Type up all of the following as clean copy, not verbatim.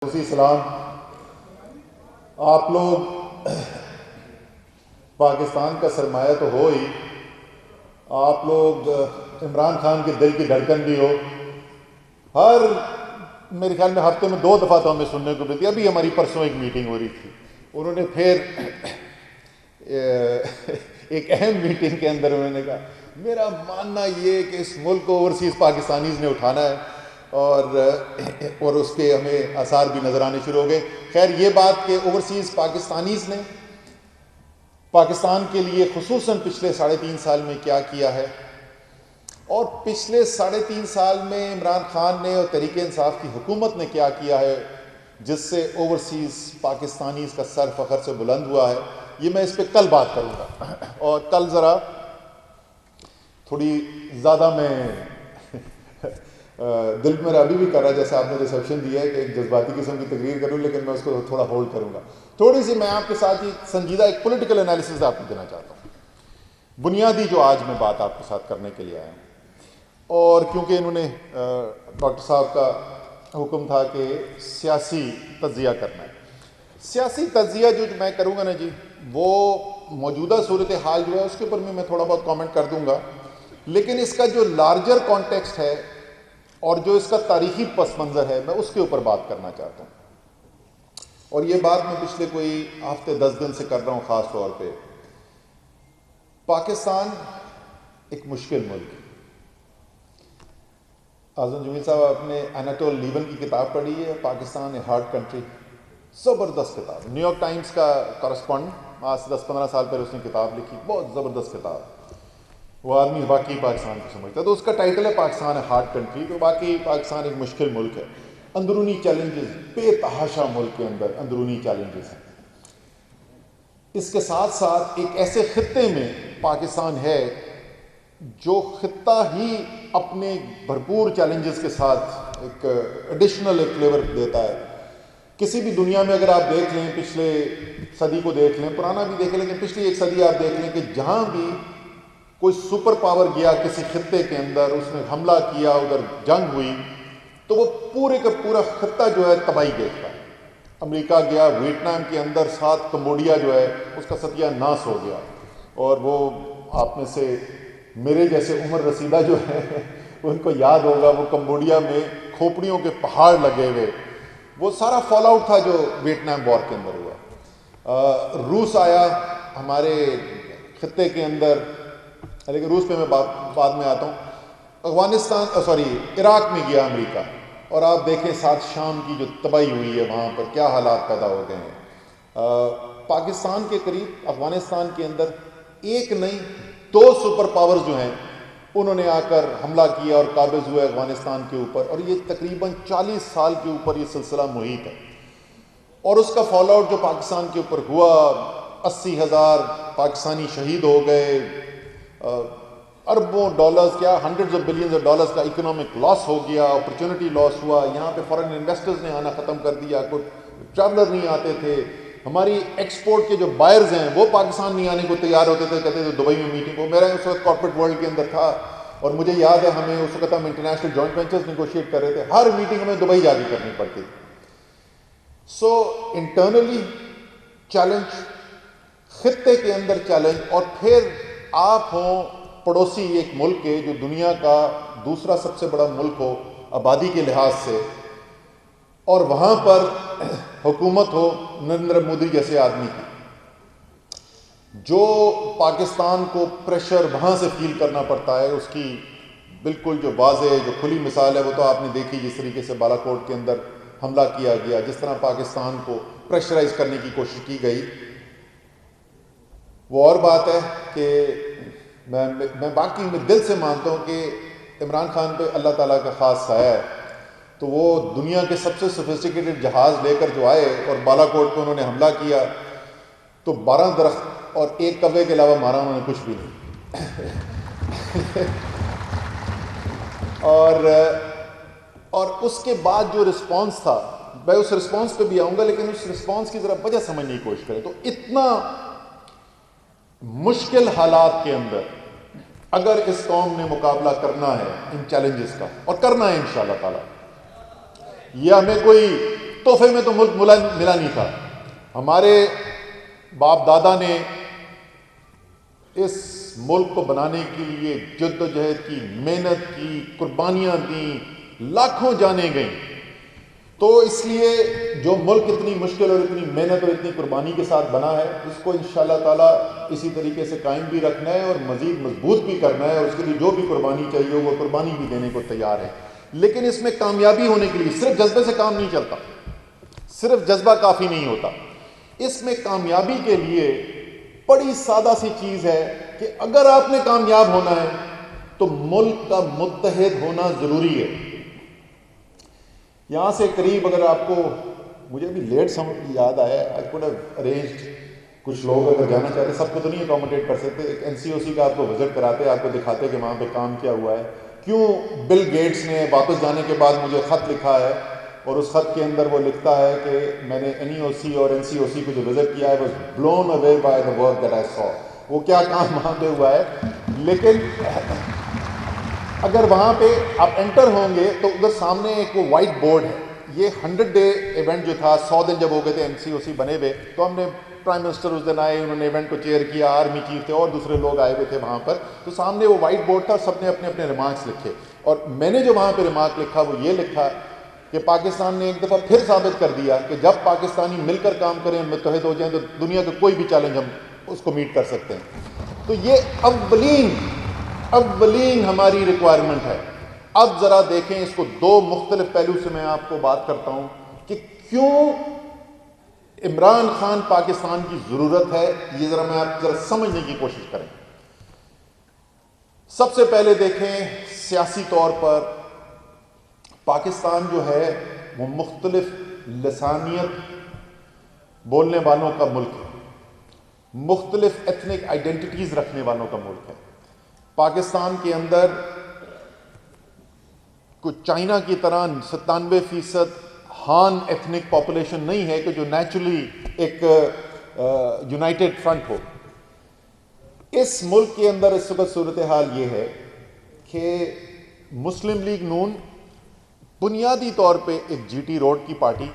سلام. آپ لوگ پاکستان کا سرمایہ تو ہو ہی، آپ لوگ عمران خان کے دل کی دھڑکن بھی ہو. میرے خیال میں ہفتے میں 2 دفعہ تو ہمیں سننے کو ملتی ہے. ابھی ہماری پرسوں ایک میٹنگ ہو رہی تھی، انہوں نے پھر ایک اہم میٹنگ کے اندر انہوں نے کہا میرا ماننا یہ کہ اس ملک کو اوورسیز پاکستانیز نے اٹھانا ہے، اور اس کے ہمیں آثار بھی نظر آنے شروع ہو گئے. خیر، یہ بات کہ اوورسیز پاکستانیز نے پاکستان کے لیے خصوصاً پچھلے 3.5 سال میں کیا کیا ہے، اور پچھلے 3.5 سال میں عمران خان نے اور تحریک انصاف کی حکومت نے کیا کیا ہے جس سے اوورسیز پاکستانیز کا سر فخر سے بلند ہوا ہے، یہ میں اس پہ کل بات کروں گا. اور کل ذرا تھوڑی زیادہ میں دل میرا ابھی بھی کر رہا ہے، جیسے آپ نے ریسیپشن دیا ہے کہ ایک جذباتی قسم کی تقریر کروں، لیکن میں اس کو تھوڑا ہولڈ کروں گا. تھوڑی سی میں آپ کے ساتھ ہی سنجیدہ ایک پولیٹیکل انالیسز آپ کو دینا چاہتا ہوں. بنیادی جو آج میں بات آپ کے ساتھ کرنے کے لیے آیا ہوں، اور کیونکہ انہوں نے ڈاکٹر صاحب کا حکم تھا کہ سیاسی تجزیہ کرنا ہے. سیاسی تجزیہ جو میں کروں گا نا جی، وہ موجودہ صورتحال جو ہے اس کے اوپر میں تھوڑا بہت کامنٹ کر دوں گا، لیکن اس کا جو لارجر کانٹیکسٹ ہے اور جو اس کا تاریخی پس منظر ہے میں اس کے اوپر بات کرنا چاہتا ہوں. اور یہ بات میں پچھلے کوئی ہفتے 10 دن سے کر رہا ہوں. خاص طور پہ پاکستان ایک مشکل ملک. اعظم جمیل صاحب آپ نے اناٹول لیون کی کتاب پڑھی ہے، پاکستان اے ہارڈ کنٹری. زبردست کتاب، نیو یارک ٹائمز کا کارسپونڈنٹ، آج سے 10-15 سال پہلے اس نے کتاب لکھی، بہت زبردست کتاب. وہ آدمی واقعی پاکستان کو سمجھتا ہے. تو اس کا ٹائٹل ہے پاکستان ہے ہارڈ کنٹری. تو باقی پاکستان ایک مشکل ملک ہے، اندرونی چیلنجز، بے تحاشا ملک کے اندر اندرونی چیلنجز ہیں. اس کے ساتھ ساتھ ایک ایسے خطے میں پاکستان ہے جو خطہ ہی اپنے بھرپور چیلنجز کے ساتھ ایک ایڈیشنل ایک فلیور دیتا ہے. کسی بھی دنیا میں اگر آپ دیکھ لیں، پچھلے صدی کو دیکھ لیں، پرانا بھی دیکھ لیں، لیکن پچھلی ایک صدی آپ دیکھ لیں کہ جہاں بھی کوئی سپر پاور گیا کسی خطے کے اندر، اس نے حملہ کیا، ادھر جنگ ہوئی، تو وہ پورے کا پورا خطہ جو ہے تباہی دیکھتا ہے. امریکہ گیا ویتنام کے اندر، ساتھ کمبوڈیا جو ہے اس کا ستیہ ناس ہو گیا. اور وہ آپ میں سے میرے جیسے عمر رسیدہ جو ہے ان کو یاد ہوگا، وہ کمبوڈیا میں کھوپڑیوں کے پہاڑ لگے ہوئے، وہ سارا فال آؤٹ تھا جو ویتنام وار کے اندر ہوا. روس آیا ہمارے خطے کے اندر، لیکن روس پہ میں بعد میں آتا ہوں. عراق میں گیا امریکہ، اور آپ دیکھیں ساتھ شام کی جو تباہی ہوئی ہے وہاں پر کیا حالات پیدا ہو گئے ہیں. پاکستان کے قریب افغانستان کے اندر ایک نہیں 2 سپر پاورز جو ہیں انہوں نے آ کر حملہ کیا اور قابض ہوئے افغانستان کے اوپر، اور یہ تقریباً 40 سال کے اوپر یہ سلسلہ محیط ہے. اور اس کا فال آؤٹ جو پاکستان کے اوپر ہوا، 80,000 پاکستانی شہید ہو گئے، اربوں ڈالرز، کیا hundreds of billions of dollars کا اکنامک لاس ہو گیا، اپرچونٹی لاس ہوا. یہاں پہ فارن انویسٹرز نے آنا ختم کر دیا، کوئی ٹریولر نہیں آتے تھے. ہماری ایکسپورٹ کے جو بائرز ہیں وہ پاکستان نہیں آنے کو تیار ہوتے تھے، کہتے تھے دبئی میں میٹنگ ہو. میرا اس وقت کارپوریٹ ورلڈ کے اندر تھا، اور مجھے یاد ہے ہمیں اس وقت ہم انٹرنیشنل جوائنٹ وینچرز نیگوشیٹ کر رہے تھے، ہر میٹنگ ہمیں دبئی جا کے کرنی پڑتی تھی. سو انٹرنلی چیلنج، خطے کے اندر چیلنج، اور پھر آپ ہوں پڑوسی ایک ملک کے جو دنیا کا دوسرا سب سے بڑا ملک ہو آبادی کے لحاظ سے، اور وہاں پر حکومت ہو نریندر مودی جیسے آدمی کی، جو پاکستان کو پریشر وہاں سے فیل کرنا پڑتا ہے. اس کی بالکل جو واضح جو کھلی مثال ہے وہ تو آپ نے دیکھی، جس طریقے سے بالا کوٹ کے اندر حملہ کیا گیا، جس طرح پاکستان کو پریشرائز کرنے کی کوشش کی گئی. وہ اور بات ہے کہ میں باقی میں دل سے مانتا ہوں کہ عمران خان پہ اللہ تعالیٰ کا خاص سایہ ہے. تو وہ دنیا کے سب سے سوفسٹیکیٹڈ جہاز لے کر جو آئے اور بالا کوٹ پہ انہوں نے حملہ کیا، تو 12 درخت اور 1 کوے کے علاوہ مارا انہوں نے کچھ بھی نہیں. اور اس کے بعد جو رسپانس تھا، میں اس رسپانس پہ بھی آؤں گا، لیکن اس رسپانس کی ذرا وجہ سمجھنے کی کوشش کریں. تو اتنا مشکل حالات کے اندر اگر اس قوم نے مقابلہ کرنا ہے ان چیلنجز کا، اور کرنا ہے انشاءاللہ تعالی، یہ ہمیں کوئی تحفے میں تو ملک ملا نہیں تھا. ہمارے باپ دادا نے اس ملک کو بنانے کے لیے جد و جہد کی, محنت کی, قربانیاں دیں, لاکھوں جانیں گئیں. تو اس لیے جو ملک اتنی مشکل اور اتنی محنت اور اتنی قربانی کے ساتھ بنا ہے, اس کو انشاءاللہ تعالیٰ اسی طریقے سے قائم بھی رکھنا ہے اور مزید مضبوط بھی کرنا ہے, اور اس کے لیے جو بھی قربانی چاہیے وہ قربانی بھی دینے کو تیار ہے. لیکن اس میں کامیابی ہونے کے لیے صرف جذبے سے کام نہیں چلتا, صرف جذبہ کافی نہیں ہوتا. اس میں کامیابی کے لیے بڑی سادہ سی چیز ہے کہ اگر آپ نے کامیاب ہونا ہے تو ملک کا متحد ہونا ضروری ہے. یہاں سے قریب, اگر آپ کو, مجھے بھی لیٹ سمجھ یاد آیا, آئی کوڈ ہیو ارینجڈ, کچھ لوگ اگر جانا چاہتے, سب کو تو نہیں اکوموڈیٹ کر سکتے, ایک NCOC کا آپ کو وزٹ کراتے, آپ کو دکھاتے کہ وہاں پہ کام کیا ہوا ہے. کیوں بل گیٹس نے واپس جانے کے بعد مجھے خط لکھا ہے, اور اس خط کے اندر وہ لکھتا ہے کہ میں نے NEOC اور NCOC کو جو وزٹ کیا ہے was blown away by the work that I saw. وہ کیا کام وہاں پہ ہوا ہے. لیکن اگر وہاں پہ آپ انٹر ہوں گے تو ادھر سامنے ایک وہ وائٹ بورڈ ہے. یہ 100 ڈے ایونٹ جو تھا, 100 دن جب ہو گئے تھے NCOC بنے ہوئے, تو ہم نے پرائم منسٹر اس دن آئے, انہوں نے ایونٹ کو چیئر کیا, آرمی چیف تھے اور دوسرے لوگ آئے ہوئے تھے وہاں پر. تو سامنے وہ وائٹ بورڈ تھا, سب نے اپنے اپنے ریمارکس لکھے, اور میں نے جو وہاں پہ ریمارک لکھا وہ یہ لکھا کہ پاکستان نے ایک دفعہ پھر ثابت کر دیا کہ جب پاکستانی مل کر کام کریں, متحد ہو جائیں, تو دنیا کا کوئی بھی چیلنج ہم اس کو میٹ کر سکتے ہیں. تو یہ اولین ہماری ریکوائرمنٹ ہے. اب ذرا دیکھیں اس کو دو مختلف پہلو سے میں آپ کو بات کرتا ہوں کہ کیوں عمران خان پاکستان کی ضرورت ہے. یہ ذرا میں آپ ذرا سمجھنے کی کوشش کریں. سب سے پہلے دیکھیں, سیاسی طور پر پاکستان جو ہے وہ مختلف لسانیت بولنے والوں کا ملک ہے, مختلف ایتھنک آئیڈینٹیٹیز رکھنے والوں کا ملک ہے. پاکستان کے اندر کوئی چائنا کی طرح 97% ہان ایتھنک پاپولیشن نہیں ہے کہ جو نیچرلی ایک یونائٹڈ فرنٹ ہو. اس ملک کے اندر اس وقت صورتحال یہ ہے کہ مسلم لیگ نون بنیادی طور پہ ایک GT روڈ کی پارٹی,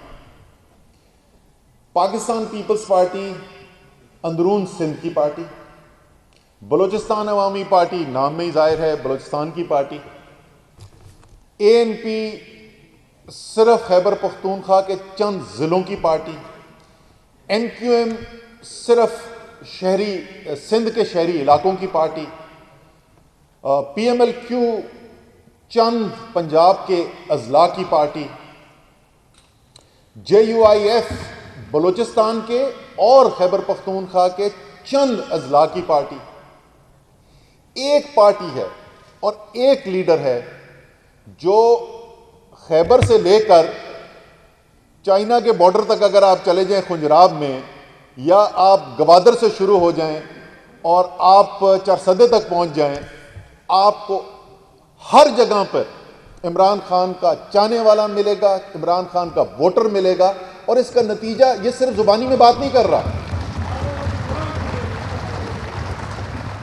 پاکستان پیپلز پارٹی اندرون سندھ کی پارٹی, بلوچستان عوامی پارٹی نام میں ہی ظاہر ہے بلوچستان کی پارٹی, ANP صرف خیبر پختونخوا کے چند ضلعوں کی پارٹی, NQM صرف سندھ کے شہری علاقوں کی پارٹی, PMLQ چند پنجاب کے اضلاع کی پارٹی, JUIF بلوچستان کے اور خیبر پختونخوا کے چند اضلاع کی پارٹی. ایک پارٹی ہے اور ایک لیڈر ہے جو خیبر سے لے کر چائنا کے بارڈر تک اگر آپ چلے جائیں خنجراب میں, یا آپ گوادر سے شروع ہو جائیں اور آپ چرسدے تک پہنچ جائیں, آپ کو ہر جگہ پر عمران خان کا چاہنے والا ملے گا, عمران خان کا ووٹر ملے گا. اور اس کا نتیجہ, یہ صرف زبانی میں بات نہیں کر رہا,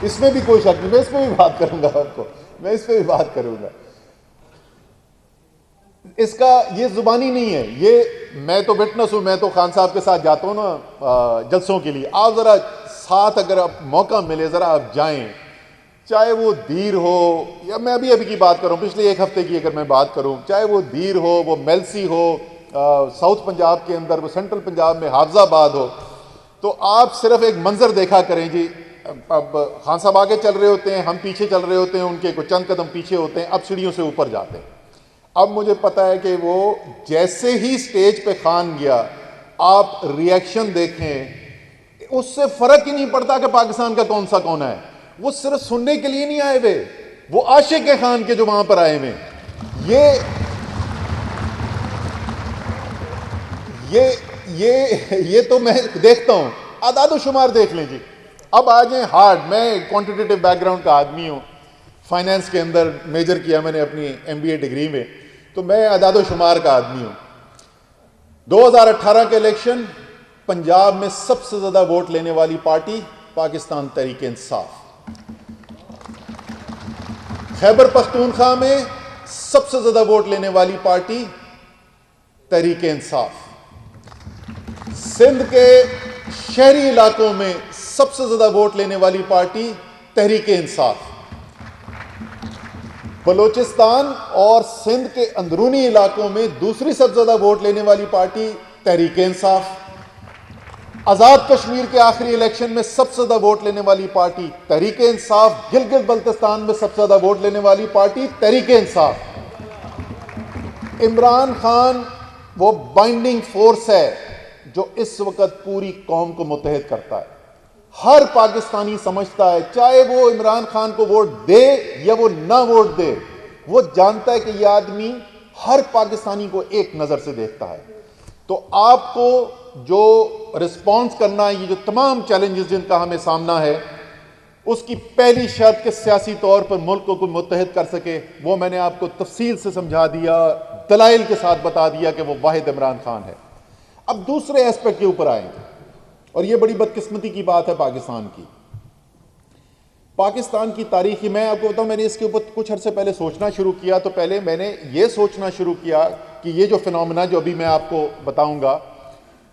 اس میں بھی کوئی شک نہیں, میں اس پہ بھی بات کروں گا, آپ کو میں اس پہ بھی بات کروں گا. اس کا یہ زبانی نہیں ہے, یہ میں تو وٹنس ہوں, میں تو خان صاحب کے ساتھ جاتا ہوں نا جلسوں کے لیے. آپ ذرا ساتھ اگر آپ موقع ملے ذرا آپ جائیں, چاہے وہ دیر ہو, یا میں ابھی کی بات کروں, پچھلے ایک ہفتے کی اگر میں بات کروں, چاہے وہ دیر ہو, وہ میلسی ہو, ساؤتھ پنجاب کے اندر, وہ سینٹرل پنجاب میں حافظ آباد ہو, تو آپ صرف ایک منظر دیکھا کریں جی. اب خان صاحب آگے چل رہے ہوتے ہیں, ہم پیچھے چل رہے ہوتے ہیں, ان کے کوئی چند قدم پیچھے ہوتے ہیں, اب سیڑھیوں سے اوپر جاتے ہیں. اب مجھے پتا ہے کہ وہ جیسے ہی سٹیج پہ خان گیا, آپ ریئیکشن دیکھیں, اس سے فرق ہی نہیں پڑتا کہ پاکستان کا کون سا کونا ہے. وہ صرف سننے کے لیے نہیں آئے ہوئے, وہ عاشق ہیں خان کے جو وہاں پر آئے ہوئے. یہ تو میں دیکھتا ہوں, اعداد و شمار دیکھ لیں جی. اب آ جائیں ہارڈ, میں کوانٹیٹیو بیک گراؤنڈ کا آدمی ہوں, فائنینس کے اندر میجر کیا میں نے اپنی MBA ڈگری میں, تو میں اعداد و شمار کا آدمی ہوں. 2018 کے الیکشن, پنجاب میں سب سے زیادہ ووٹ لینے والی پارٹی پاکستان تحریک انصاف, خیبر پختونخوا میں سب سے زیادہ ووٹ لینے والی پارٹی تحریک انصاف, سندھ کے شہری علاقوں میں سب سے زیادہ ووٹ لینے والی پارٹی تحریک انصاف، بلوچستان اور سندھ کے اندرونی علاقوں میں دوسری سب سے زیادہ ووٹ لینے والی پارٹی تحریک انصاف، آزاد کشمیر کے آخری الیکشن میں سب سے زیادہ ووٹ لینے والی پارٹی تحریک انصاف، گلگت بلتستان میں سب سے زیادہ ووٹ لینے والی پارٹی تحریک انصاف۔ عمران خان وہ بائنڈنگ فورس ہے جو اس وقت پوری قوم کو متحد کرتا ہے۔ ہر پاکستانی سمجھتا ہے، چاہے وہ عمران خان کو ووٹ دے یا وہ نہ ووٹ دے، وہ جانتا ہے کہ یہ آدمی ہر پاکستانی کو ایک نظر سے دیکھتا ہے۔ تو آپ کو جو رسپانس کرنا ہے، یہ جو تمام چیلنجز جن کا ہمیں سامنا ہے، اس کی پہلی شرط کہ سیاسی طور پر ملک کو متحد کر سکے، وہ میں نے آپ کو تفصیل سے سمجھا دیا، دلائل کے ساتھ بتا دیا کہ وہ واحد عمران خان ہے۔ اب دوسرے ایسپیکٹ کے اوپر آئیں گے، اور یہ بڑی بدقسمتی کی بات ہے پاکستان کی۔ پاکستان کی تاریخی، میں آپ کو بتاؤں، میں نے اس کے اوپر کچھ عرصے پہلے سوچنا شروع کیا، تو پہلے میں نے یہ سوچنا شروع کیا کہ یہ جو فنومنا جو ابھی میں آپ کو بتاؤں گا،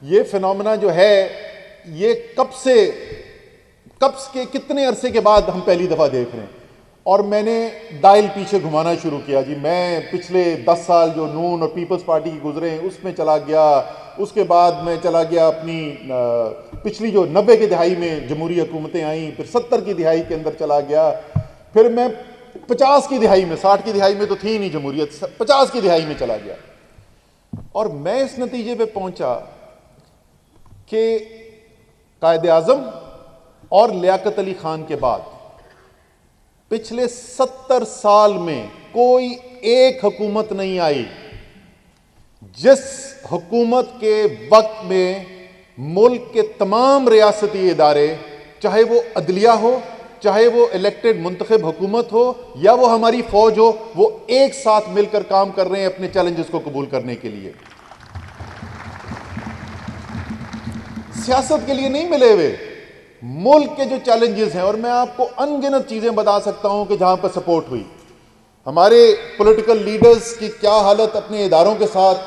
یہ فنومنا جو ہے یہ کب کے کتنے عرصے کے بعد ہم پہلی دفعہ دیکھ رہے ہیں۔ اور میں نے ڈائل پیچھے گھمانا شروع کیا، جی میں پچھلے 10 سال جو نون اور پیپلز پارٹی کی گزرے ہیں اس میں چلا گیا، اس کے بعد میں چلا گیا اپنی پچھلی جو 90 کی دہائی میں جمہوری حکومتیں آئیں، پھر 70 کی دہائی کے اندر چلا گیا، پھر میں 50 کی دہائی میں، 60 کی دہائی میں تو تھی نہیں جمہوریت، 50 کی دہائی میں چلا گیا، اور میں اس نتیجے پہ پہنچا کہ قائد اعظم اور لیاقت علی خان کے بعد پچھلے 70 سال میں کوئی ایک حکومت نہیں آئی جس حکومت کے وقت میں ملک کے تمام ریاستی ادارے، چاہے وہ عدلیہ ہو، چاہے وہ الیکٹڈ منتخب حکومت ہو، یا وہ ہماری فوج ہو، وہ ایک ساتھ مل کر کام کر رہے ہیں اپنے چیلنجز کو قبول کرنے کے لیے۔ سیاست کے لیے نہیں ملے ہوئے، ملک کے جو چیلنجز ہیں، اور میں آپ کو ان گنت چیزیں بتا سکتا ہوں کہ جہاں پر سپورٹ ہوئی۔ ہمارے پولیٹیکل لیڈرز کی کیا حالت اپنے اداروں کے ساتھ،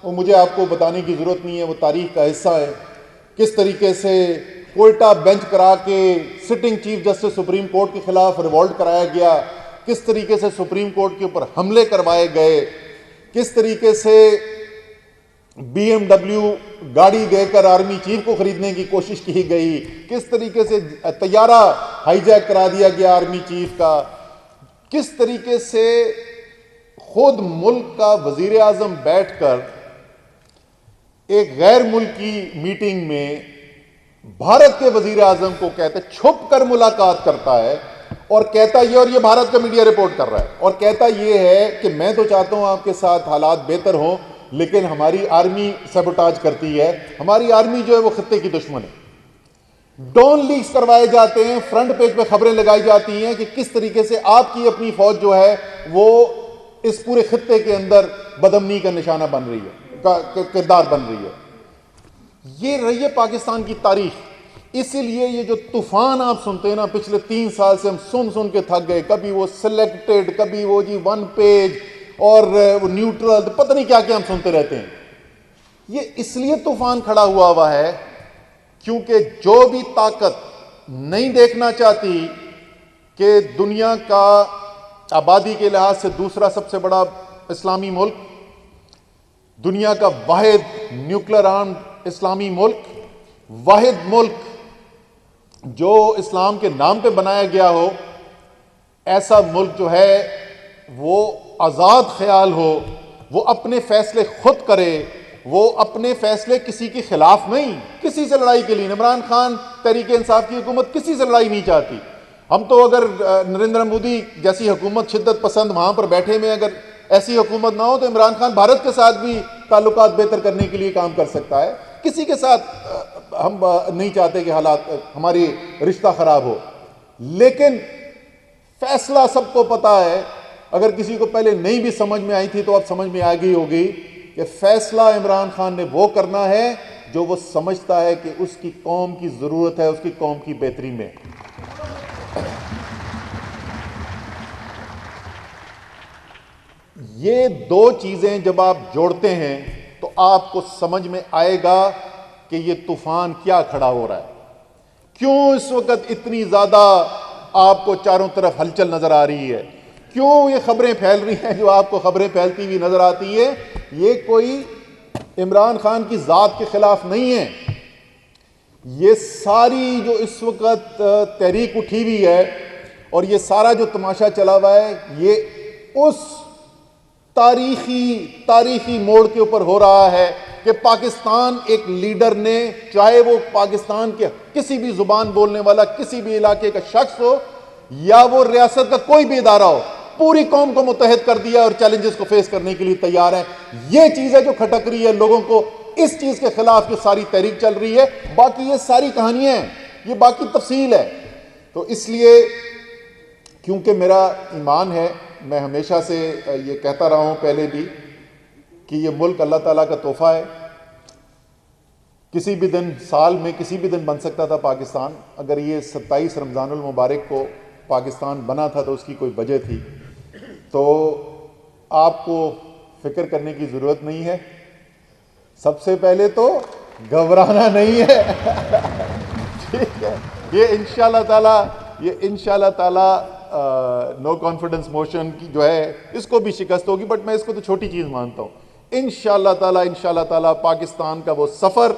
وہ مجھے آپ کو بتانے کی ضرورت نہیں ہے، وہ تاریخ کا حصہ ہے۔ کس طریقے سے کوئٹہ بینچ کرا کے sitting chief justice supreme court کے خلاف ریوولٹ کرایا گیا، کس طریقے سے سپریم کورٹ کے اوپر حملے کروائے گئے، کس طریقے سے بی ایم ڈبلیو گاڑی دے کر آرمی چیف کو خریدنے کی کوشش کی گئی، کس طریقے سے طیارہ ہائی جیک کرا دیا گیا آرمی چیف کا، کس طریقے سے خود ملک کا وزیر اعظم بیٹھ کر ایک غیر ملکی میٹنگ میں بھارت کے وزیر اعظم کو کہتا ہے، چھپ کر ملاقات کرتا ہے اور کہتا یہ، اور یہ بھارت کا میڈیا رپورٹ کر رہا ہے، اور کہتا یہ ہے کہ میں تو چاہتا ہوں آپ کے ساتھ حالات بہتر ہوں، لیکن ہماری آرمی سیبوٹاج کرتی ہے، ہماری آرمی جو ہے وہ خطے کی دشمن ہے۔ ڈون لیکس کروائے جاتے ہیں، فرنٹ پیج پہ خبریں لگائی جاتی ہیں کہ کس طریقے سے آپ کی اپنی فوج جو ہے وہ اس پورے خطے کے اندر بدامنی کا نشانہ بن رہی ہے، کردار بن رہی ہے۔ یہ رہی ہے پاکستان کی تاریخ۔ اسی لیے یہ جو طوفان آپ سنتے ہیں نا، پچھلے 3 سال سے ہم سن کے تھک گئے، کبھی وہ سلیکٹڈ، کبھی وہ جی 1 پیج اور وہ نیوٹرل، پتہ نہیں کیا کیا ہم سنتے رہتے ہیں۔ یہ اس لیے طوفان کھڑا ہوا ہے کیونکہ جو بھی طاقت نہیں دیکھنا چاہتی کہ دنیا کا آبادی کے لحاظ سے دوسرا سب سے بڑا اسلامی ملک، دنیا کا واحد نیوکلیر آرمڈ اسلامی ملک، واحد ملک جو اسلام کے نام پہ بنایا گیا ہو، ایسا ملک جو ہے وہ آزاد خیال ہو، وہ اپنے فیصلے خود کرے، وہ اپنے فیصلے کسی کے خلاف نہیں، کسی سے لڑائی کے لیے۔ عمران خان تحریک انصاف کی حکومت کسی سے لڑائی نہیں چاہتی۔ ہم تو اگر نریندر مودی جیسی حکومت شدت پسند وہاں پر بیٹھے میں اگر ایسی حکومت نہ ہو تو عمران خان بھارت کے ساتھ بھی تعلقات بہتر کرنے کے لیے کام کر سکتا ہے۔ کسی کے ساتھ ہم نہیں چاہتے کہ حالات ہماری رشتہ خراب ہو، لیکن فیصلہ سب کو پتا ہے، اگر کسی کو پہلے نہیں بھی سمجھ میں آئی تھی تو اب سمجھ میں آ گئی ہوگی کہ فیصلہ عمران خان نے وہ کرنا ہے جو وہ سمجھتا ہے کہ اس کی قوم کی ضرورت ہے، اس کی قوم کی بہتری میں۔ یہ دو چیزیں جب آپ جوڑتے ہیں تو آپ کو سمجھ میں آئے گا کہ یہ طوفان کیا کھڑا ہو رہا ہے، کیوں اس وقت اتنی زیادہ آپ کو چاروں طرف ہلچل نظر آ رہی ہے، کیوں یہ خبریں پھیل رہی ہیں جو آپ کو خبریں پھیلتی ہوئی نظر آتی ہے. یہ کوئی عمران خان کی ذات کے خلاف نہیں ہے، یہ ساری جو اس وقت تحریک اٹھی ہوئی ہے اور یہ سارا جو تماشا چلا ہوا ہے، یہ اس تاریخی موڑ کے اوپر ہو رہا ہے کہ پاکستان ایک لیڈر نے، چاہے وہ پاکستان کے کسی بھی زبان بولنے والا کسی بھی علاقے کا شخص ہو یا وہ ریاست کا کوئی بھی ادارہ ہو، پوری قوم کو متحد کر دیا اور چیلنجز کو فیس کرنے کے لیے تیار ہے. یہ چیز ہے جو کھٹک رہی ہے لوگوں کو، اس چیز کے خلاف یہ ساری تحریک چل رہی ہے. باقی یہ ساری کہانیاں ہیں، یہ باقی تفصیل ہے. تو اس لیے کیونکہ میرا ایمان ہے، میں ہمیشہ سے یہ کہتا رہا ہوں پہلے بھی کہ یہ ملک اللہ تعالیٰ کا تحفہ ہے. کسی بھی دن، سال میں کسی بھی دن بن سکتا تھا پاکستان. اگر یہ 27 رمضان المبارک کو پاکستان بنا تھا تو اس کی کوئی وجہ تھی. تو آپ کو فکر کرنے کی ضرورت نہیں ہے. سب سے پہلے تو گھبرانا نہیں ہے. ٹھیک ہے، یہ انشاءاللہ تعالیٰ نو کانفیڈنس موشن کی جو ہے اس کو بھی شکست ہوگی، بٹ میں اس کو تو چھوٹی چیز مانتا ہوں. انشاءاللہ تعالیٰ پاکستان کا وہ سفر،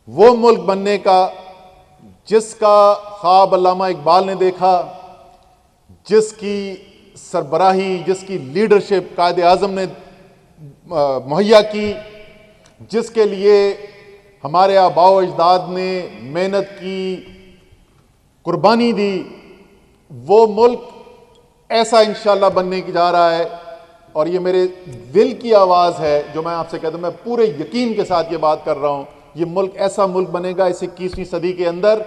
وہ ملک بننے کا جس کا خواب علامہ اقبال نے دیکھا، جس کی سربراہی، جس کی لیڈرشپ قائد اعظم نے مہیا کی، جس کے لیے ہمارے آباء و اجداد نے محنت کی، قربانی دی، وہ ملک ایسا انشاءاللہ بننے کی جا رہا ہے. اور یہ میرے دل کی آواز ہے جو میں آپ سے کہتا ہوں، میں پورے یقین کے ساتھ یہ بات کر رہا ہوں. یہ ملک ایسا ملک بنے گا اس 21ویں صدی کے اندر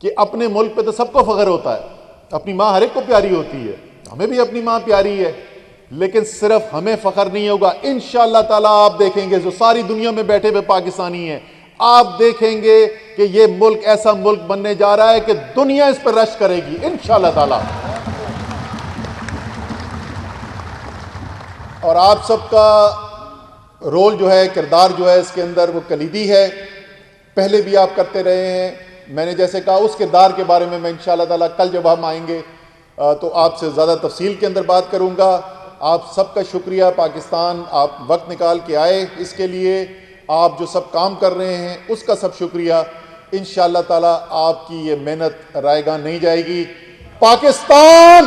کہ اپنے ملک پہ تو سب کو فخر ہوتا ہے، اپنی ماں ہر ایک کو پیاری ہوتی ہے، ہمیں بھی اپنی ماں پیاری ہے، لیکن صرف ہمیں فخر نہیں ہوگا. انشاءاللہ تعالیٰ آپ دیکھیں گے جو ساری دنیا میں بیٹھے ہوئے پاکستانی ہیں، آپ دیکھیں گے کہ یہ ملک ایسا ملک بننے جا رہا ہے کہ دنیا اس پر رش کرے گی انشاءاللہ تعالیٰ. اور آپ سب کا رول جو ہے، کردار جو ہے اس کے اندر وہ کلیدی ہے. پہلے بھی آپ کرتے رہے ہیں. میں نے جیسے کہا اس کردار کے بارے میں انشاءاللہ تعالیٰ کل جب ہم آئیں گے تو آپ سے زیادہ تفصیل کے اندر بات کروں گا. آپ سب کا شکریہ. پاکستان آپ وقت نکال کے آئے اس کے لیے، آپ جو سب کام کر رہے ہیں اس کا سب شکریہ. انشاءاللہ تعالیٰ آپ کی یہ محنت رائے گاں نہیں جائے گی. پاکستان